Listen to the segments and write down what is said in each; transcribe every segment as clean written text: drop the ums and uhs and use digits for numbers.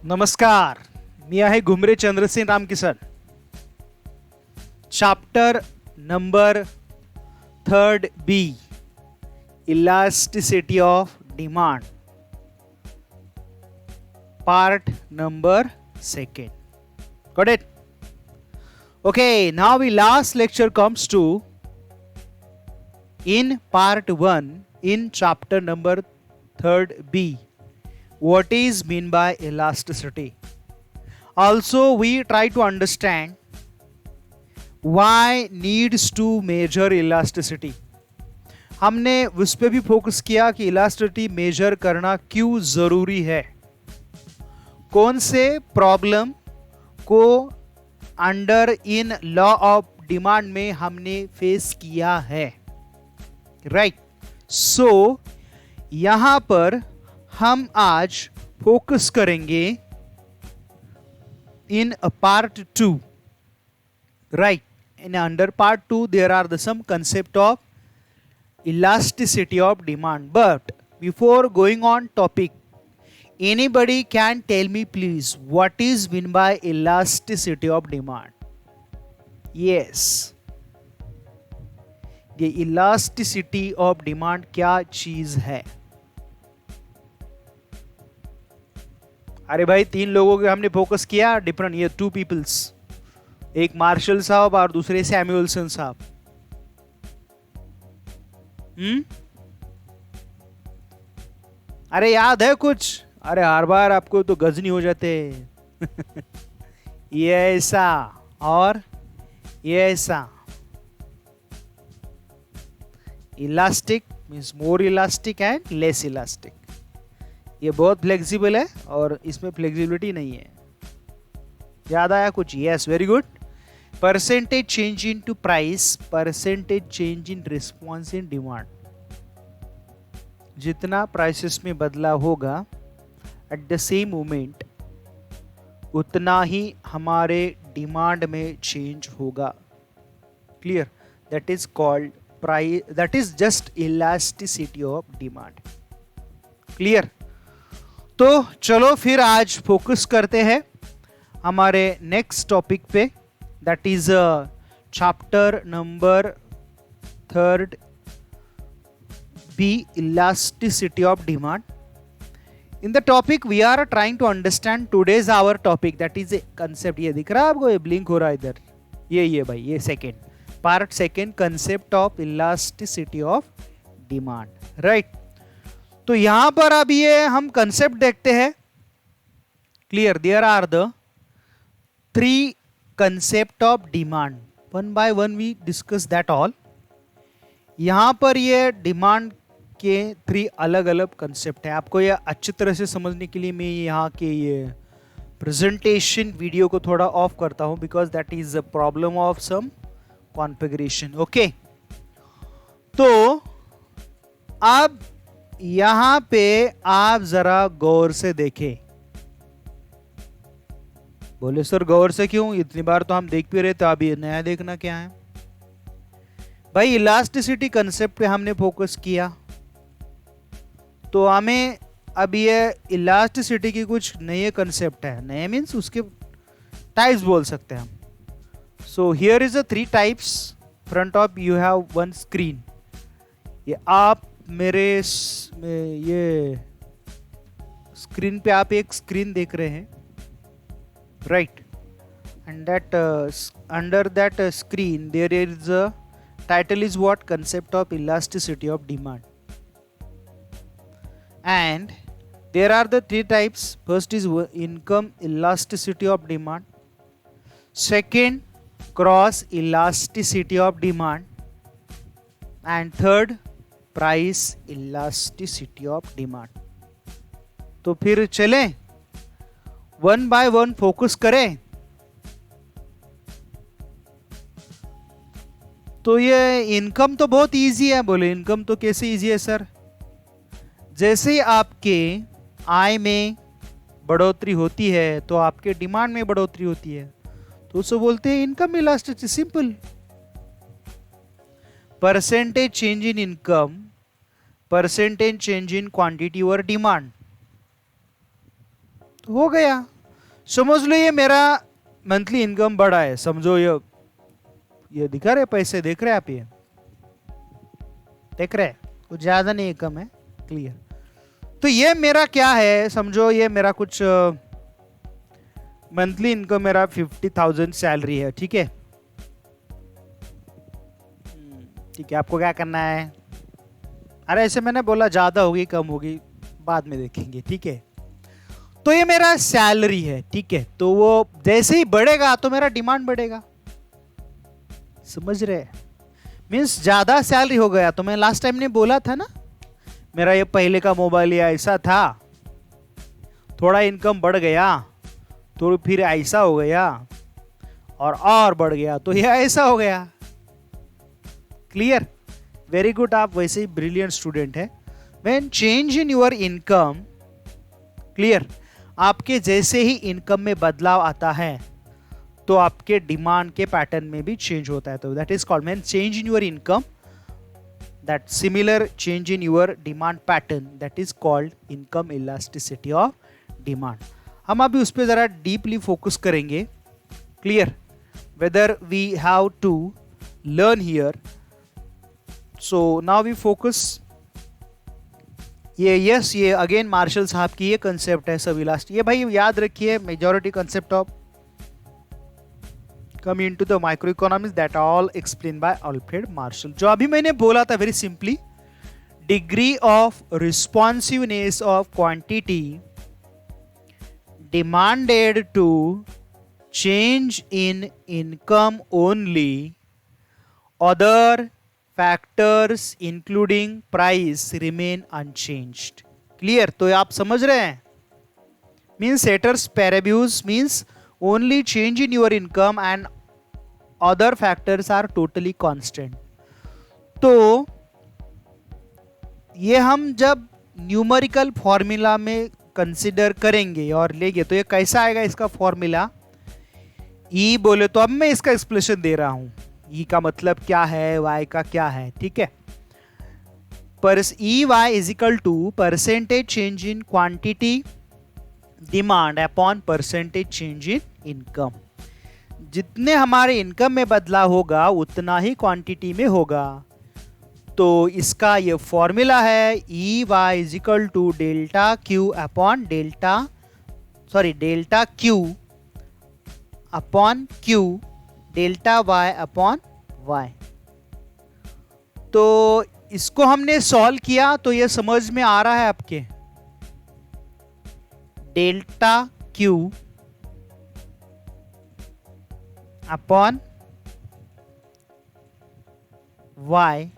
नमस्कार. मी आहे Ghumare Chandrasen Ramkisan. Chapter number 3B, elasticity of demand, part number 2. Got it? Okay, now we last lecture comes to in part 1 in chapter number 3B. What is mean by elasticity? Also we try to understand why needs to measure elasticity. हमने उस पर भी focus किया कि elasticity major करना क्यों जरूरी है, कौन से प्रॉब्लम को under in law of demand में हमने फेस किया है. राइट. सो यहां पर हम आज फोकस करेंगे in part 2. Right. In under part 2 there are the some concept of elasticity of demand. But before going on topic, anybody can tell me please what is mean by elasticity of demand? Yes, ये elasticity of demand क्या चीज है? अरे भाई, 3 लोगों के हमने focus किया डिफरेंट, ये 2 पीपल्स, एक मार्शल साहब और दूसरे सैमुअलसन साहब. अरे याद है कुछ? अरे हर बार आपको तो गजनी हो जाते. ये ऐसा और ये ऐसा. Elastic means more elastic and less elastic. ये बहुत फ्लेक्सिबल है और इसमें फ्लेक्सिबिलिटी नहीं है. याद आया कुछ? Yes, very good. Percentage change in to price, percentage change in response in demand. जितना प्राइसेस में बदला होगा एट द सेम मोमेंट, उतना ही हमारे डिमांड में चेंज होगा. Clear? That is called price, that is just elasticity of demand. Clear? तो चलो फिर आज फोकस करते हैं हमारे नेक्स्ट टॉपिक पे. That is chapter number 3B, elasticity of demand. In the topic we are trying to understand today's our topic, that is a concept. ये दिख रहा है आपको? ये ब्लिंक हो रहा है इधर. ये भाई, ये second part, second concept of elasticity of demand. Right. तो यहां पर अब ये हम कंसेप्ट देखते हैं. Clear? There are the 3 concept of demand. One by one we discuss that all. यहां पर ये डिमांड के 3 अलग अलग कंसेप्ट है. आपको ये अच्छी तरह से समझने के लिए मैं यहाँ के ये प्रेजेंटेशन वीडियो को थोड़ा ऑफ करता हूं, because that is a problem of some configuration. Okay. तो अब यहां पे आप जरा गौर से देखें. बोले सर गौर से क्यों? इतनी बार तो हम देख भी रहे थे, अभी नया देखना क्या है? भाई, इलास्टिसिटी कंसेप्ट पे हमने फोकस किया, तो हमें अब ये इलास्टिसिटी की कुछ नए कंसेप्ट है. नए मीन्स उसके टाइप्स बोल सकते हैं हम. So here is a 3 types. Front of you have one screen. ये आप मेरे ये स्क्रीन पे आप एक स्क्रीन देख रहे हैं. Right. And that under that screen there is a title is what? Concept of elasticity of demand. And there are the 3 types. First is income elasticity of demand. Second, cross elasticity of demand. And third, price elasticity of demand. तो फिर चलें, one by one focus करें. तो ये income तो बहुत easy है. बोले इनकम तो कैसे इजी है सर? जैसे आपके आय में बढ़ोतरी होती है तो आपके डिमांड में बढ़ोतरी होती है, तो उसे बोलते हैं income elasticity. Simple. Percentage change in income, percentage change in quantity और डिमांड. तो हो गया। समझ लो ये मेरा मंथली इनकम बढ़ा है, समझो ये दिखा रहे पैसे, देख रहे आप, ये देख रहे, कुछ ज्यादा नहीं कम है, क्लियर। तो ये मेरा क्या है, समझो ये मेरा कुछ मंथली इनकम मेरा 50,000 सैलरी है, ठीक है। ठीक है, आपको क्या करना है, अरे ऐसे मैंने बोला ज्यादा होगी कम होगी बाद में देखेंगे, ठीक है। तो ये मेरा सैलरी है, ठीक है। तो वो जैसे ही बढ़ेगा तो मेरा डिमांड बढ़ेगा, समझ रहे, मीन्स ज्यादा सैलरी हो गया। तो मैं लास्ट टाइम ने बोला था ना, मेरा ये पहले का मोबाइल ये ऐसा था, थोड़ा इनकम बढ़ गया तो फिर ऐसा हो गया और बढ़ गया तो ये ऐसा हो गया, क्लियर। वेरी गुड, आप वैसे ही ब्रिलियंट स्टूडेंट है। When change in your income, clear, आपके जैसे ही इनकम में बदलाव आता है तो आपके डिमांड के पैटर्न में भी चेंज होता है। तो that is called, when change in your income, that similar change in your demand pattern, that is called income elasticity of demand. हम अभी उस पर जरा डीपली फोकस करेंगे, clear, whether we have to learn here. So now we focus, ये again Marshall साहब की ये कंसेप्ट है सभी लास्ट, ये भाई याद रखिए, majority concept of come into the micro economics that all explain by Alfred Marshall. जो अभी मैंने बोला था very simply, degree of responsiveness of quantity demanded to change in income only, other factors including price remain unchanged, clear। तो आप समझ रहे हैं, means ceteris paribus means only change in your income and other factors are totally constant। तो ये हम जब numerical formula में कंसिडर करेंगे और लेंगे तो ये कैसा आएगा इसका फॉर्मूला, ई बोले तो अब मैं इसका एक्सप्लेनेशन दे रहा हूं, ई का मतलब क्या है, वाई का क्या है, ठीक है। पर E Y is equal to percentage change in quantity demand upon percentage change in income. जितने हमारे इनकम में बदलाव होगा उतना ही क्वांटिटी में होगा। तो इसका ये फॉर्मूला है, E Y is equal to delta Q upon delta Q upon Q delta Y upon Y. तो इसको हमने सॉल्व किया तो ये समझ में आ रहा है आपके, delta Q upon Y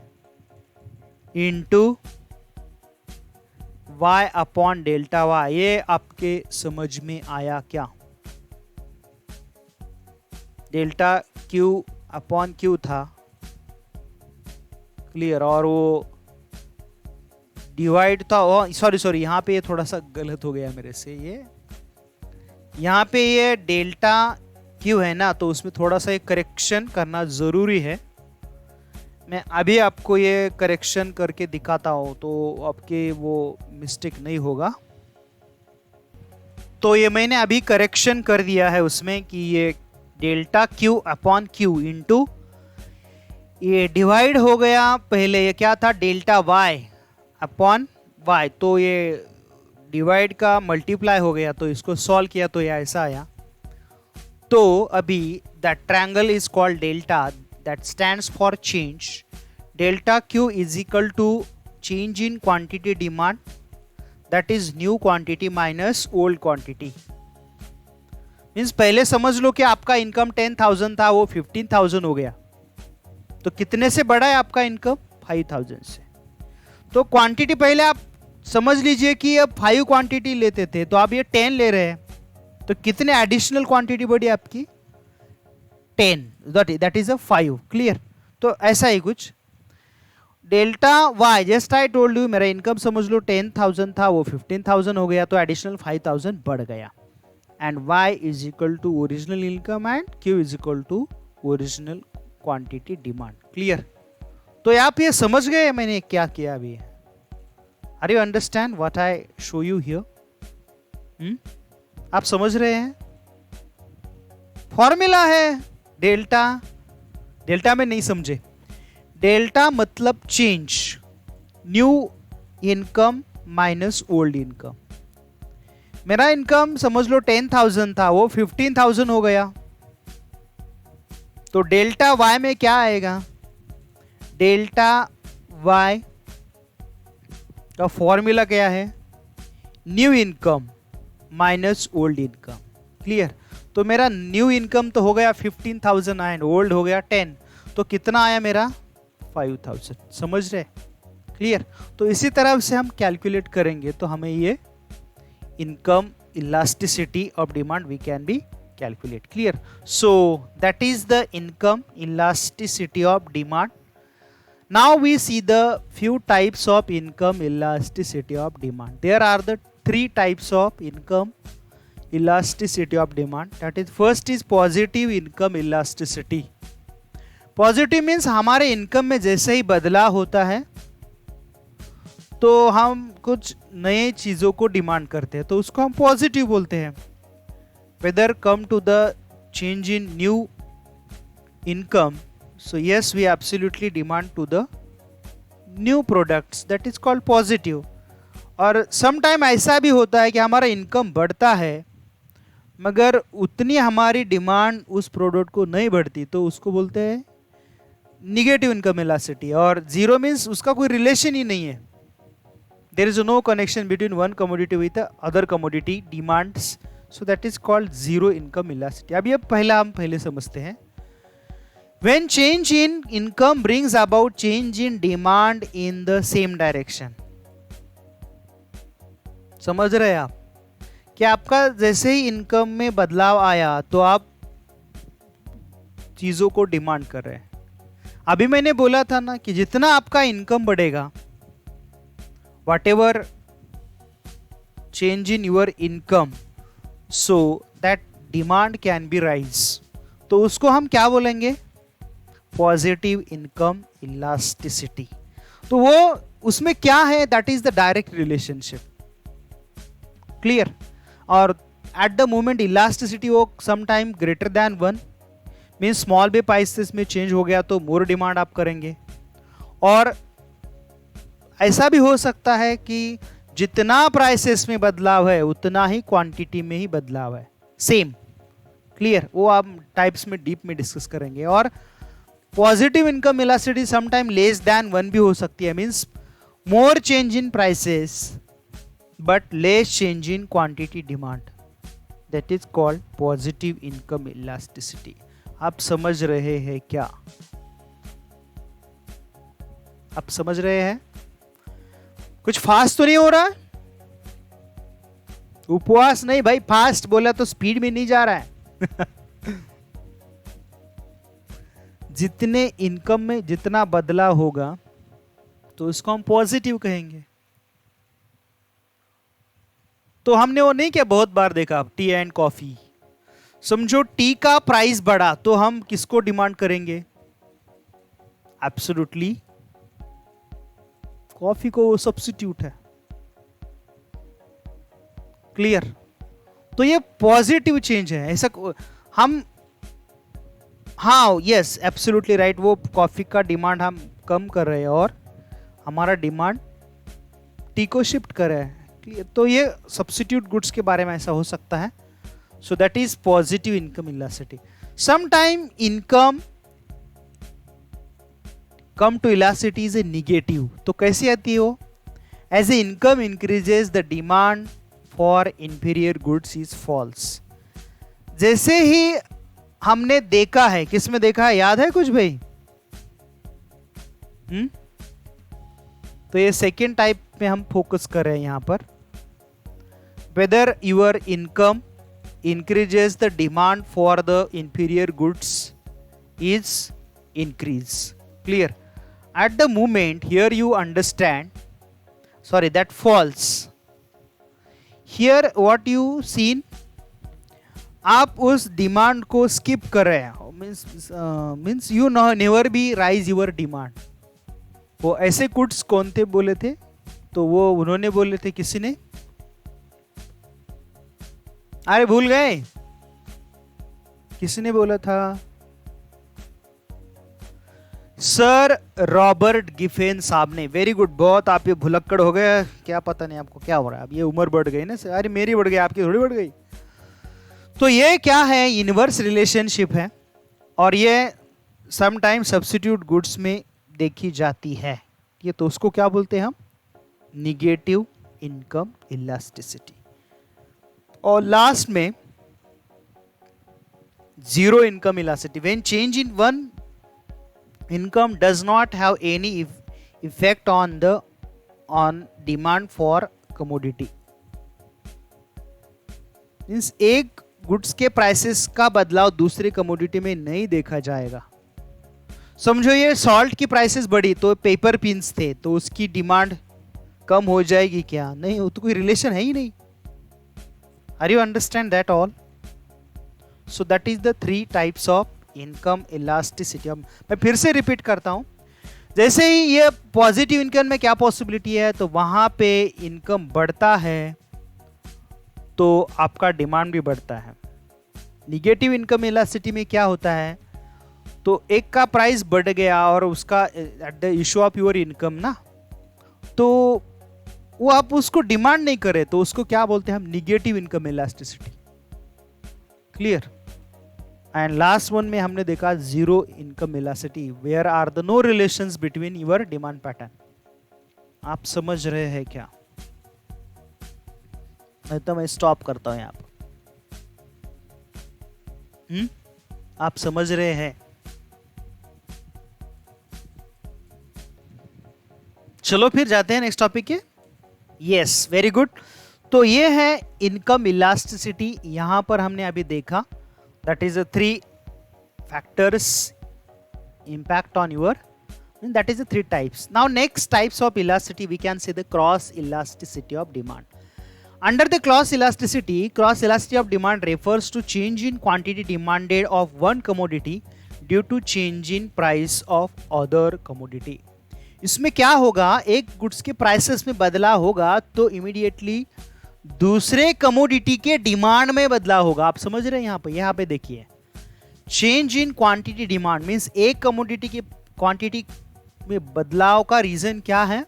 into Y upon delta Y, ये आपके समझ में आया क्या। डेल्टा क्यू अपॉन क्यू था, क्लियर, और वो डिवाइड था, सॉरी यहाँ पे ये थोड़ा सा गलत हो गया मेरे से, ये यहाँ पे ये डेल्टा क्यू है ना, तो उसमें थोड़ा सा एक करेक्शन करना जरूरी है। मैं अभी आपको ये करेक्शन करके दिखाता हूं तो आपके वो मिस्टेक नहीं होगा। तो ये मैंने अभी करेक्शन कर दिया है उसमें कि ये delta Q upon Q into ये डिवाइड हो गया, पहले ये क्या था, डेल्टा वाई अपॉन वाई, तो ये डिवाइड का मल्टीप्लाई हो गया, तो इसको सॉल्व किया तो ये ऐसा आया। तो अभी that triangle is called delta, that stands for change. Delta Q is equal to change in quantity demand, that is new quantity minus old quantity. Means पहले समझ लो कि आपका इनकम 10,000 था, वो 15,000 हो गया, तो कितने से बढ़ा है आपका इनकम, 5,000 से। तो क्वांटिटी पहले आप समझ लीजिए कि अब 5 क्वांटिटी लेते थे तो आप ये 10 ले रहे हैं, तो कितने एडिशनल क्वांटिटी बढ़ी आपकी, 10, that is a 5, क्लियर। तो ऐसा ही कुछ delta Y, just I told you, मेरा इनकम समझ लो 10,000 था, वो 15,000 हो गया, तो एडिशनल 5,000 बढ़ गया। And Y is equal to original income and Q is equal to original quantity demand, clear. तो आप ये समझ गए मैंने क्या किया अभी, are you understand what I show you here. आप समझ रहे हैं? फॉर्मूला है डेल्टा। डेल्टा में नहीं समझे, डेल्टा मतलब change, new income minus old income. मेरा इनकम समझ लो 10,000 था, वो 15,000 हो गया, तो डेल्टा वाई में क्या आएगा? डेल्टा वाई का फॉर्मूला क्या है? New income minus old income. Clear? तो मेरा न्यू इनकम तो हो गया 15,000 एंड ओल्ड हो गया 10, तो कितना आया मेरा? 5,000। समझ रहे? क्लियर? तो इसी तरह से हम कैलकुलेट करेंगे तो हमें ये income elasticity of demand we can be calculate. Clear? So that is the income elasticity of demand. Now we see the few types of income elasticity of demand. There are the three types of income elasticity of demand. That is, first is positive income elasticity. Positive means हमारे income में जैसे ही बदलाव होता है तो हम कुछ नए चीज़ों को डिमांड करते हैं, तो उसको हम पॉजिटिव बोलते हैं. Whether come to the change in new income, so yes, we absolutely demand to the new products, that is called positive. और sometime ऐसा भी होता है कि हमारा इनकम बढ़ता है मगर उतनी हमारी डिमांड उस प्रोडक्ट को नहीं बढ़ती, तो उसको बोलते हैं निगेटिव इनकम इलास्टिसिटी. और जीरो मीन्स उसका कोई रिलेशन ही नहीं है, there is no connection between one commodity with other commodity demands, so that is called zero income elasticity. अब ये हम पहले समझते हैं. When change in income brings about change in demand in the same direction. समझ रहे हैं आप? कि आपका जैसे ही इनकम में बदलाव आया तो आप चीजों को डिमांड कर रहे हैं. अभी मैंने बोला था ना कि जितना आपका इनकम बढ़ेगा, whatever change in your income, so that demand can be rise. तो उसको हम क्या बोलेंगे? Positive income elasticity. तो वो उसमें क्या है? That is the direct relationship. Clear? और एट द मोमेंट इलास्टिसिटी वो some time greater than 1 mean small भी प्राइसेस में चेंज हो गया तो मोर डिमांड आप करेंगे. और ऐसा भी हो सकता है कि जितना प्राइसेस में बदलाव है उतना ही क्वांटिटी में ही बदलाव है, सेम. क्लियर? वो आप टाइप्स में डीप में डिस्कस करेंगे. और positive income elasticity some time less than 1 भी हो सकती है, means more change in prices but less change in quantity demand. That is called positive income elasticity. आप समझ रहे हैं क्या? आप समझ रहे हैं? कुछ फास्ट तो नहीं हो रहा? उपवास नहीं भाई, फास्ट बोला तो स्पीड में नहीं जा रहा है. जितने इनकम में जितना बदलाव होगा तो उसको हम पॉजिटिव कहेंगे. तो हमने वो नहीं क्या बहुत बार देखा, टी एंड कॉफी. समझो टी का प्राइस बढ़ा तो हम किसको डिमांड करेंगे? एब्सोल्युटली कॉफी को, वो सब्स्टिट्यूट है. क्लियर? तो ये पॉजिटिव चेंज है. ऐसा हम, हाँ यस एब्सोल्युटली राइट, वो कॉफी का डिमांड हम कम कर रहे हैं और हमारा डिमांड टी को शिफ्ट कर रहे हैं. तो ये सब्स्टिट्यूट गुड्स के बारे में ऐसा हो सकता है. So that is positive income elasticity. Some time income come to elasticity is a negative. तो कैसी आती है वो? As a income increases the demand for inferior goods is falls. जैसे ही हमने देखा है, किस में देखा है याद है कुछ भाई? तो ये सेकेंड टाइप में हम फोकस कर रहे हैं यहां पर. Whether your income increases the demand for the inferior goods is increase. Clear? At the moment here you understand, sorry that false. Here what you seen, आप उस डिमांड को स्किप कर रहे हैं, means you never be rise your demand. वो ऐसे goods कौन थे बोले थे? तो वो उन्होंने बोले थे, किसी ने? अरे भूल गए, किसने बोला था? सर रॉबर्ट गिफेन साहब ने। वेरी गुड, बहुत आप ये भुलक्कड़ हो गए, क्या पता नहीं आपको क्या हो रहा है, अब ये उम्र बढ़ गई ना। अरे मेरी बढ़ गई, आपकी थोड़ी बढ़ गई। तो ये क्या है? इनवर्स रिलेशनशिप है, और ये समटाइम सब्स्टिट्यूट गुड्स में देखी जाती है। ये तो उसको क्या बोलते हैं हम? Negative income elasticity. और लास्ट में zero income elasticity, when change in one income does not have any effect on demand for commodity। Means एक गुड्स के प्राइसेस का बदलाव दूसरे कमोडिटी में नहीं देखा जाएगा। समझो ये सॉल्ट की प्राइसेस बढ़ी तो पेपर पिन्स थे, तो उसकी डिमांड कम हो जाएगी क्या? नहीं, वो तो कोई रिलेशन है ही नहीं। Are you understand that all? So that is the 3 types of income elasticity. मैं फिर से रिपीट करता हूं, जैसे ही ये पॉजिटिव इनकम में क्या पॉसिबिलिटी है, तो वहां पे इनकम बढ़ता है तो आपका डिमांड भी बढ़ता है। निगेटिव इनकम इलास्टिसिटी में क्या होता है? तो एक का प्राइस बढ़ गया और उसका at the issue of your income ना, तो वो आप उसको डिमांड नहीं करे, तो उसको क्या बोलते हैं हम? Negative income elasticity. Clear? And last one में हमने देखा zero income elasticity, where are the no relations between your demand pattern. आप समझ रहे हैं क्या? तो मैं स्टॉप करता हूं यहां पर। आप समझ रहे हैं? चलो फिर जाते हैं नेक्स्ट टॉपिक के। Yes, very good. तो ये है इनकम इलास्टिसिटी। यहां पर हमने अभी देखा that is the 3 factors impact on your, that is the 3 types. Now next types of elasticity, we can say the cross elasticity of demand. Under the cross elasticity of demand refers to change in quantity demanded of one commodity due to change in price of other commodity. इसमें क्या होगा? एक goods के prices में बदलाव होगा तो immediately दूसरे कमोडिटी के डिमांड में बदलाव होगा। आप समझ रहे हैं? यहाँ पे देखिए, change in quantity demand means एक कमोडिटी की क्वांटिटी में बदलाव का रीजन क्या है?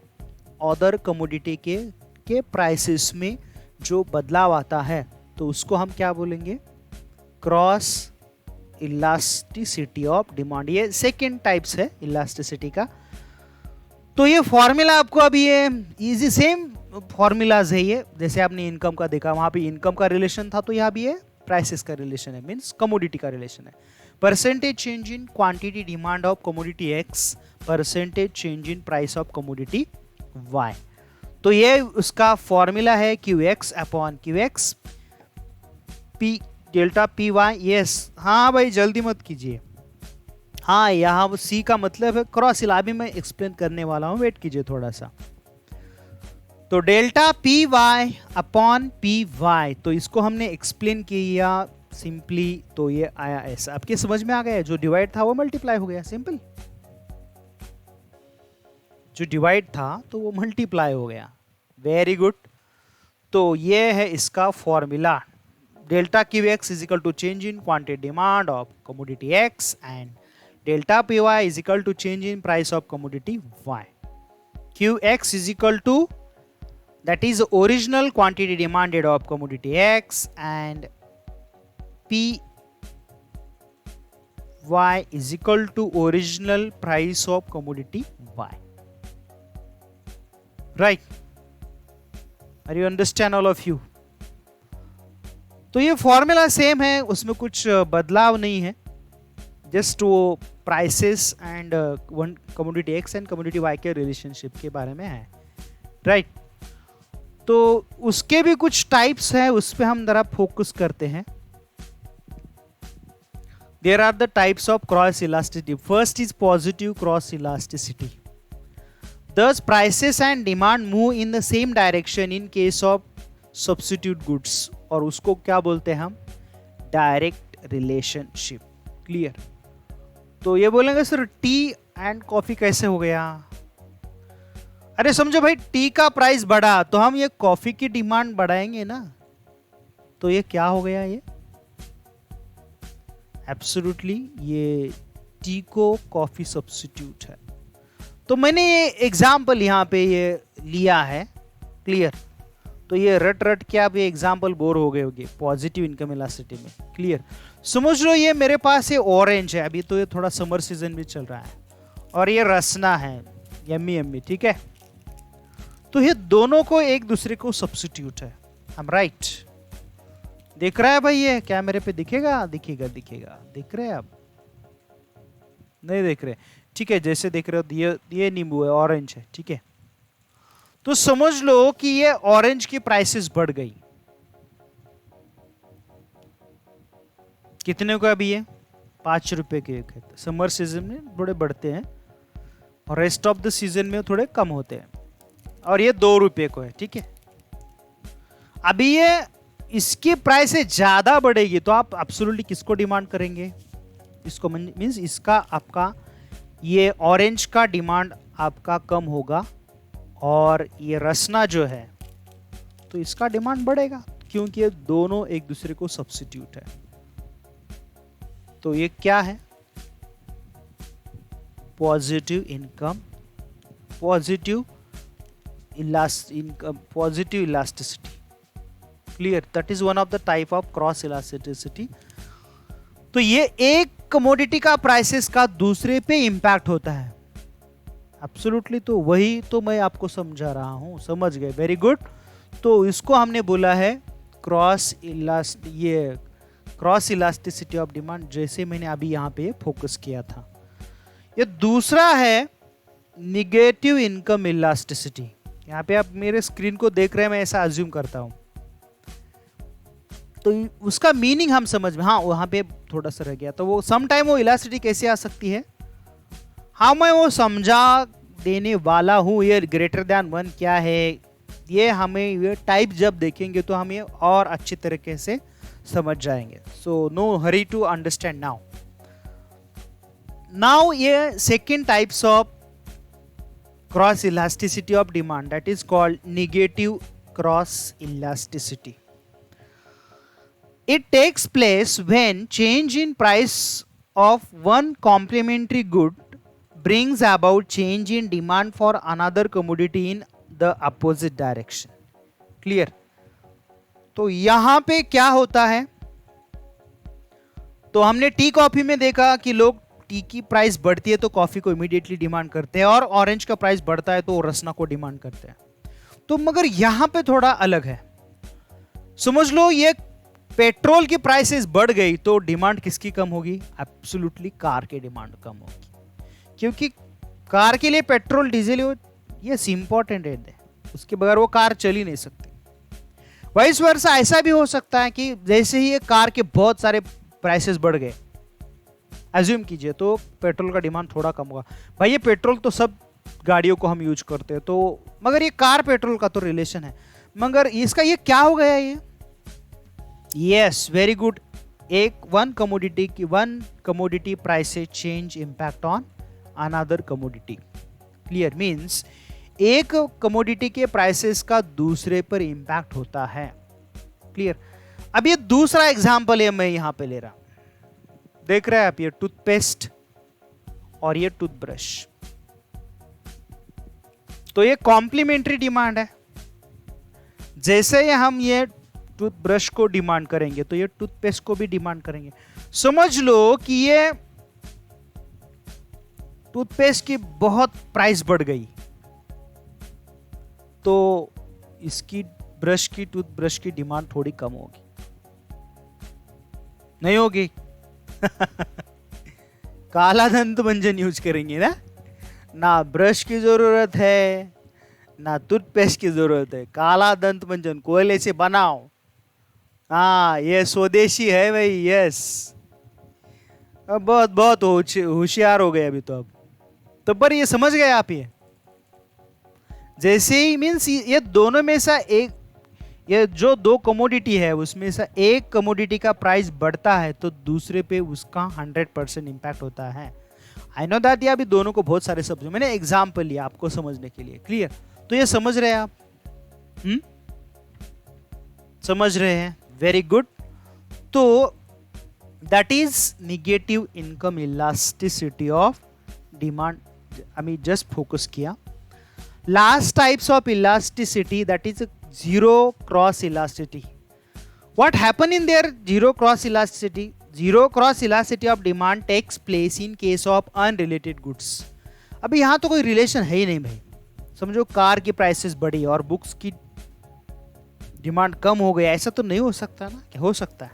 अदर कमोडिटी के प्राइसेस में जो बदलाव आता है, तो उसको हम क्या बोलेंगे? Cross elasticity of demand. ये सेकेंड टाइप्स है इलास्टिसिटी का। तो ये फॉर्मूला आपको अभी ये इजी सेम फॉर्मूलाज है ये, जैसे आपने इनकम का देखा, वहां पे इनकम का रिलेशन था, तो यहाँ भी ये प्राइसेस का रिलेशन है, मींस कमोडिटी का रिलेशन है। Percentage change in quantity demand of commodity X, percentage change in price of commodity Y. तो ये उसका फॉर्मूला है Q X upon Q X P delta P Y. Yes, हाँ भाई जल्दी मत कीजिए। हाँ, यहाँ सी का मतलब है क्रॉस इला, भी मैं एक्सप्लेन करने वाला हूँ, वेट कीजिए थोड़ा सा। तो delta P Y upon P Y, तो इसको हमने एक्सप्लेन किया सिंपली, तो ये आया ऐसा। आपके समझ में आ गया? जो डिवाइड था वो मल्टीप्लाई हो गया, सिंपल। जो डिवाइड था तो वो मल्टीप्लाई हो गया। Very good. तो ये है इसका formula, delta Q X is equal to change in quantity demand of commodity X and delta P Y is equal to change in price of commodity Y. Q X is equal to that is original quantity demanded of commodity X and P Y is equal to original price of commodity Y. Right? Are you understand all of you? तो ये formula same है, उसमें कुछ बदलाव नहीं है, just वो prices and one commodity X and commodity Y के रिलेशनशिप के बारे में है। राइट? तो उसके भी कुछ टाइप्स हैं, उस पर हम जरा फोकस करते हैं। There are the types of cross elasticity. First is positive cross elasticity. Thus prices and demand move in the same direction in case of substitute goods, और उसको क्या बोलते हैं हम? Direct relationship. क्लियर? तो ये बोलेंगे सर टी एंड कॉफी कैसे हो गया? अरे समझो भाई, टी का प्राइस बढ़ा तो हम ये कॉफी की डिमांड बढ़ाएंगे ना, तो ये क्या हो गया, ये एब्सोल्युटली ये टी को कॉफी सब्स्टिट्यूट है। तो मैंने ये एग्जाम्पल यहाँ पे ये लिया है, क्लियर। तो ये रट रट के आप ये एग्जाम्पल बोर हो गए होंगे पॉजिटिव इनकम इलास्टिसिटी में, क्लियर। समझ लो ये मेरे पास ये ऑरेंज है, अभी तो ये थोड़ा समर सीजन भी चल रहा है, और ये रसना है, यम्मी यम्मी, ठीक है। तो ये दोनों को एक दूसरे को सब्स्टिट्यूट है, हम राइट। देख रहा है भाई, ये क्या मेरे पे दिखेगा, दिखेगा दिखेगा, दिख रहे हैं आप, नहीं देख रहे, ठीक है। जैसे देख रहे हो ये नींबू है, ऑरेंज है, ठीक है। तो समझ लो कि ये ऑरेंज की प्राइसेस बढ़ गई, कितने को अभी ये 5 रुपए के एक है। समर सीजन में थोड़े बढ़ते हैं और रेस्ट ऑफ द सीजन में थोड़े कम होते हैं, और ये 2 रुपए को है, ठीक है। अभी ये इसकी प्राइस ज्यादा बढ़ेगी तो आप एब्सोल्युटली किसको डिमांड करेंगे, इसको, मींस इसका आपका ये ऑरेंज का डिमांड आपका कम होगा, और ये रसना जो है तो इसका डिमांड बढ़ेगा, क्योंकि ये दोनों एक दूसरे को सब्स्टिट्यूट है। तो ये क्या है, positive income, positive elasticity, clear. That is one of the type of cross elasticity. तो ये एक कमोडिटी का प्राइसेस का दूसरे पे इंपैक्ट होता है, एब्सोल्युटली। तो वही तो मैं आपको समझा रहा हूं, समझ गए, वेरी गुड। तो इसको हमने बोला है क्रॉस इलास्टिसिटी ऑफ डिमांड, जैसे मैंने अभी यहां पे फोकस किया था। ये दूसरा है निगेटिव इनकम इलास्टिसिटी। यहां पे आप मेरे स्क्रीन को देख रहे हैं, मैं ऐसा अज्यूम करता हूं, तो उसका मीनिंग हम समझ में, हाँ वहां पे थोड़ा सा रह गया। तो वो सम टाइम वो इलास्टिसिटी कैसे आ सकती है, हाँ मैं वो समझा देने वाला हूं। ये ग्रेटर देन 1 क्या है, ये हमें ये टाइप जब देखेंगे तो हम ये और अच्छी तरीके से समझ जाएंगे। So no hurry to understand now ये second types of cross elasticity of demand, that is called negative cross elasticity. It takes place when change in price of one complementary good brings about change in demand for another commodity in the opposite direction. Clear? तो यहां पे क्या होता है, तो हमने tea coffee में देखा कि लोग टी की प्राइस बढ़ती है तो कॉफी को इमीडिएटली डिमांड करते हैं, और ऑरेंज का प्राइस बढ़ता है तो रसना को डिमांड करते हैं। तो मगर यहां पे थोड़ा अलग है। समझ लो ये पेट्रोल की प्राइसेस बढ़ गई तो डिमांड किसकी कम होगी, एब्सोल्युटली कार की डिमांड कम होगी, क्योंकि कार के लिए पेट्रोल डीजल ये इंपॉर्टेंट है, उसके बगैर वो कार चल ही नहीं सकती। वाइस वर्सा ऐसा भी हो सकता है कि जैसे ही ये कार के बहुत सारे प्राइसेस बढ़ गए, अज्यूम कीजिए, तो पेट्रोल का डिमांड थोड़ा कम होगा। भाई ये पेट्रोल तो सब गाड़ियों को हम यूज करते हैं, तो मगर ये कार पेट्रोल का तो रिलेशन है, मगर इसका ये क्या हो गया ये, yes very good, one commodity prices change impact on another commodity. Clear? Means एक कमोडिटी के प्राइसेस का दूसरे पर इंपैक्ट होता है। क्लियर? अब ये दूसरा एग्जांपल है मैं यहां पे ले रहा, देख रहे हैं आप, ये टूथपेस्ट और ये टूथब्रश, तो ये कॉम्प्लीमेंट्री डिमांड है। जैसे ही हम ये टूथब्रश को डिमांड करेंगे तो ये टूथपेस्ट को भी डिमांड करेंगे। समझ लो कि ये टूथपेस्ट की बहुत प्राइस बढ़ गई तो इसकी टूथब्रश की डिमांड थोड़ी कम होगी, नहीं होगी? काला दंत मंजन यूज करेंगे ना ब्रश की जरूरत है ना टूथपेस्ट की जरूरत है, काला दंत मंजन कोयले से बनाओ। हाँ ये स्वदेशी है भाई, यस। अब बहुत होशियार हो गए अभी तो पर ये समझ गए आप, ये जैसे ही मीन्स ये दोनों में से एक, ये जो दो कमोडिटी है उसमें से एक कमोडिटी का प्राइस बढ़ता है तो दूसरे पे उसका 100% इंपैक्ट होता है। आई नो दैट, ये अभी दोनों को बहुत सारे शब्द, मैंने एग्जाम्पल लिया आपको समझने के लिए। क्लियर? तो ये समझ रहे हैं आप? समझ रहे हैं? Very good. तो that is negative income elasticity of demand. आम्ही जस्ट फोकस किया. Last types of elasticity, that is zero cross elasticity. What happen in their zero cross elasticity? Zero cross elasticity of demand takes place in case of unrelated goods. अभी यहाँ तो कोई relation है ही नहीं भाई. समझो कार की प्राइसेस बढ़ी और बुक्स की डिमांड कम हो गई, ऐसा तो नहीं हो सकता ना. क्या हो सकता है?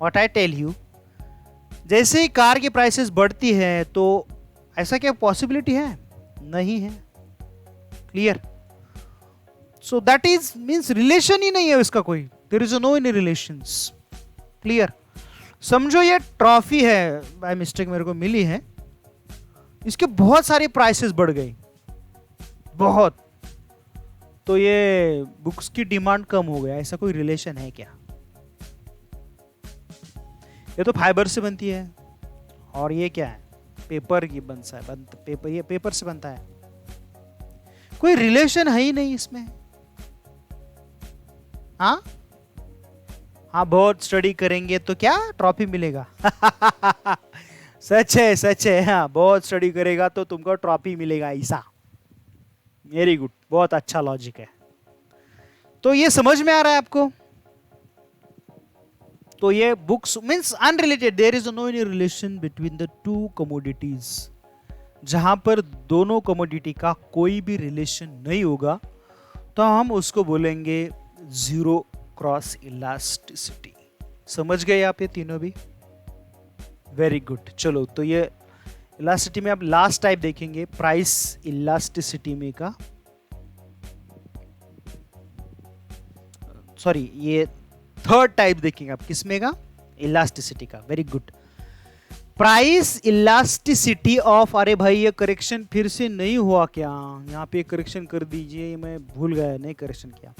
What I tell you, जैसे ही कार की प्राइसेस बढ़ती है तो ऐसा क्या पॉसिबिलिटी है? नहीं है. Clear? So that is means relation ही नहीं है इसका कोई. There is no any relations. Clear? समझो ये ट्रॉफी है, बाय मिस्टेक मेरे को मिली है, इसके बहुत सारी प्राइसेस बढ़ गई, बहुत, तो ये बुक्स की डिमांड कम हो गया. ऐसा कोई रिलेशन है क्या? ये तो फाइबर से बनती है और ये क्या है? पेपर की बनता है. पेपर, ये पेपर से बनता है. कोई रिलेशन है ही नहीं इसमें. हाँ हाँ, बहुत स्टडी करेंगे तो क्या ट्रॉफी मिलेगा? सच है, सच है. हाँ, बहुत स्टडी करेगा तो तुमको ट्रॉफी मिलेगा, ऐसा. वेरी गुड, बहुत अच्छा लॉजिक है. तो ये समझ में आ रहा है आपको? तो ये books means unrelated, there is no any relation between the two commodities. जहां पर दोनों कमोडिटी का कोई भी रिलेशन नहीं होगा तो हम उसको बोलेंगे जीरो क्रॉस इलास्टिसिटी. समझ गए आप ये तीनों भी? Very good. चलो, तो ये इलास्टिसिटी में आप लास्ट टाइप देखेंगे, प्राइस इलास्टिसिटी में का, सॉरी, ये थर्ड टाइप देखेंगे आप. किसमें का? इलास्टिसिटी का. Very good. Price elasticity of, अरे भाई ये करेक्शन फिर से नहीं हुआ क्या? यहाँ पे करेक्शन कर दीजिए, मैं भूल गया, नहीं करेक्शन किया.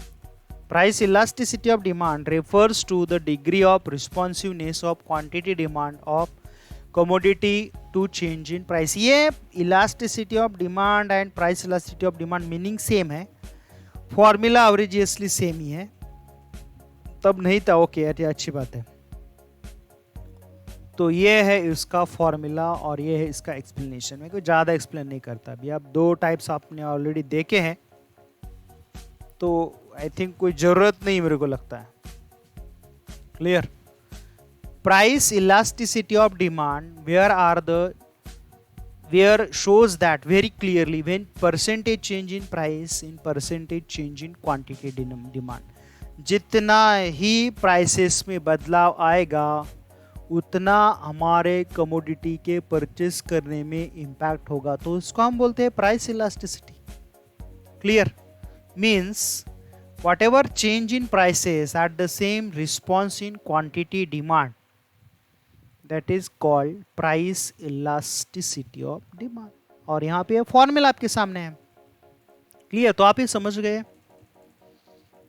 Price elasticity of demand refers to the degree of responsiveness of quantity demand of commodity to change in price. ये elasticity of demand and price elasticity of demand meaning same है, formula obviously same ही है. तब नहीं था, okay, ये अच्छी बात है. तो ये है इसका फॉर्मूला और ये है इसका एक्सप्लेनेशन. मैं कोई ज़्यादा एक्सप्लेन नहीं करता. अभी आप दो टाइप्स आपने ऑलरेडी देखे हैं, तो आई थिंक कोई जरूरत नहीं मेरे को लगता है. Clear? Price elasticity of demand where shows that very clearly when percentage change in price in percentage change in quantity demand. जितना ही प्राइसेस में बदलाव आएगा उतना हमारे कमोडिटी के परचेस करने में इंपैक्ट होगा, तो उसको हम बोलते हैं price elasticity. Clear? Means whatever change in prices at the same response in quantity demand, that is called price elasticity of demand. और यहाँ पे फॉर्मूला आपके सामने है. क्लियर? तो आप ये समझ गए.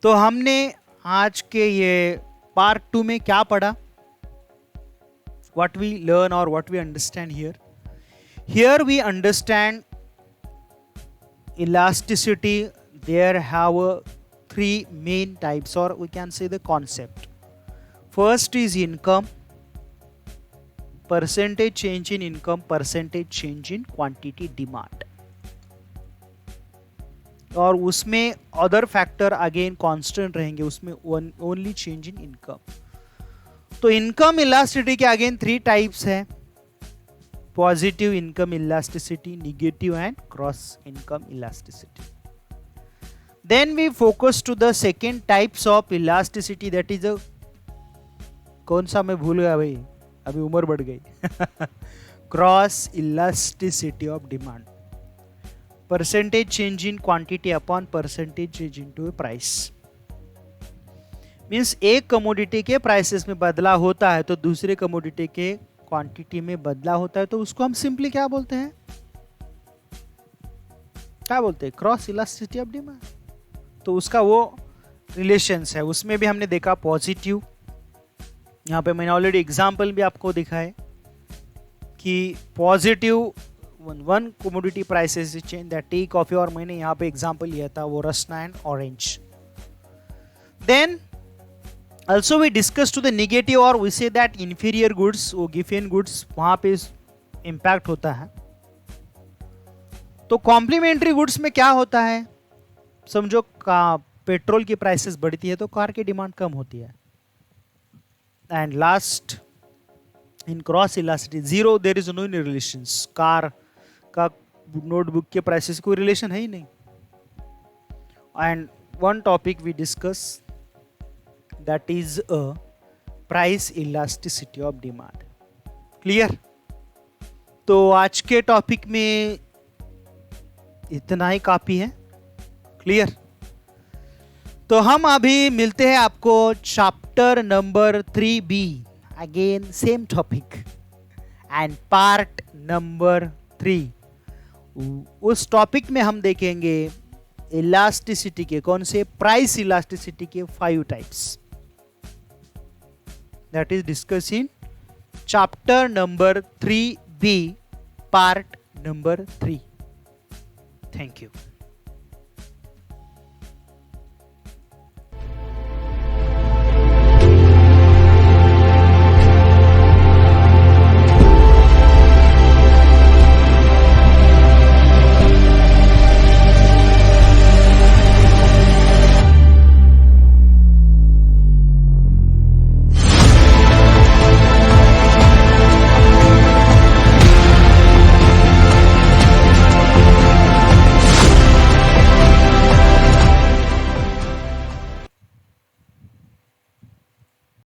तो हमने आज के ये पार्ट 2 में क्या पढ़ा? what we learn or what we understand here? Here we understand elasticity. There have three main types, or we can say the concept. First is income, percentage change in income, percentage change in quantity demand. और उसमें other factor again constant रहेंगे, उसमें only change in income. तो income elasticity के again 3 types है: positive income elasticity, negative and cross income elasticity. Then we focus to the second types of elasticity, that is a, कौन सा मैं भूल गया भाई, अभी उम्र बढ़ गई. Cross elasticity of demand, percentage change in quantity upon percentage change into price. Means एक कमोडिटी के प्राइसेस में बदलाव होता है तो दूसरे कमोडिटी के क्वांटिटी में बदलाव होता है, तो उसको हम सिंपली क्या बोलते हैं? क्या बोलते हैं? Cross elasticity of demand. तो उसका वो रिलेशंस है, उसमें भी हमने देखा पॉजिटिव. यहाँ पे मैंने ऑलरेडी एग्जाम्पल भी आपको दिखाए कि positive one commodity prices change, that tea, coffee, और मैंने यहाँ पे एग्जाम्पल लिया था वो Rasna and orange. Then Also we discuss to the negative, और we say that inferior goods, वो given goods वहां पे impact होता है. तो कॉम्प्लीमेंट्री गुड्स में क्या होता है, समझो का पेट्रोल की प्राइसेस बढ़ती है तो कार की डिमांड कम होती है. And last, in cross elasticity zero, there is no relations. Car का नोटबुक के प्राइसेस कोई रिलेशन है ही नहीं. And one topic we discuss, that is a price elasticity of demand. Clear? तो आज के टॉपिक में इतना ही काफी है. क्लियर? तो हम अभी मिलते हैं आपको chapter number 3B, again same topic and part number 3. उस टॉपिक में हम देखेंगे इलास्टिसिटी के, कौन से, प्राइस इलास्टिसिटी के 5 types. That is discuss in chapter number 3B, part number 3. Thank you.